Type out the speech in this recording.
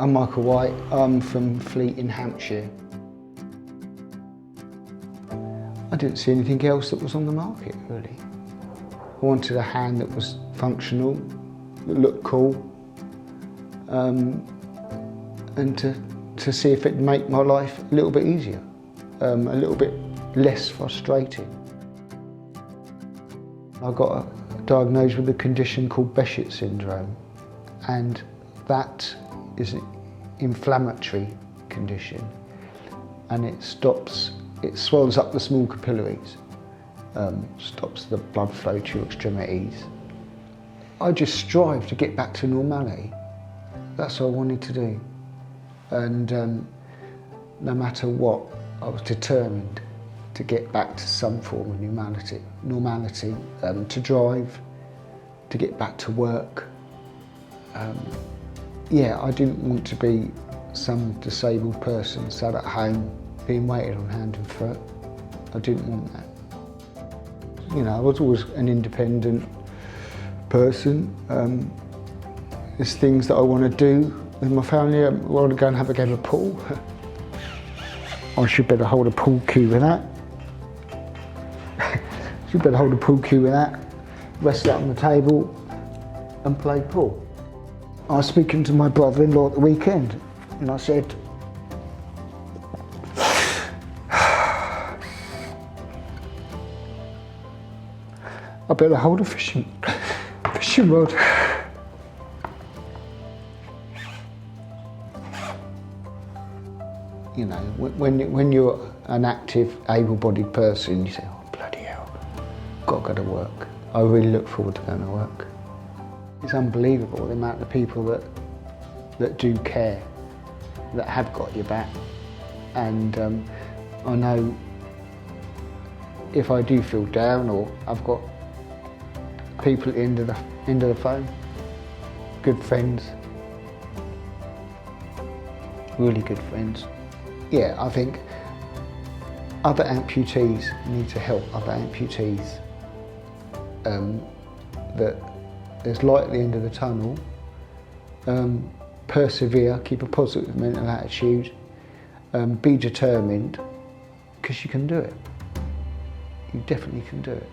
I'm Michael White. I'm from Fleet in Hampshire. I didn't see anything else that was on the market, really. I wanted a hand that was functional, that looked cool, and to see if it'd make my life a little bit easier, a little bit less frustrating. I got diagnosed with a condition called Behçet syndrome, and that is an inflammatory condition, and it swells up the small capillaries, stops the blood flow to your extremities. I just strive to get back to normality. That's what I wanted to do. And no matter what, I was determined to get back to some form of normality, to drive, to get back to work. Yeah, I didn't want to be some disabled person sat at home being waited on hand and foot. I didn't want that. You know, I was always an independent person. There's things that I want to do with my family. I want to go and have a game of pool. I should better hold a pool cue with that. Should better hold a pool cue with that, rest it on the table and play pool. I was speaking to my brother-in-law at the weekend and I said, I better hold a fishing rod. You know, when you're an active, able-bodied person, you say, oh bloody hell, got to go to work. I really look forward to going to work. It's unbelievable the amount of people that do care, that have got your back. And I know if I do feel down, or I've got people at the end of the phone, good friends, really good friends. Yeah, I think other amputees need to help other amputees. That there's light at the end of the tunnel. Persevere, keep a positive mental attitude, be determined, because you can do it. You definitely can do it.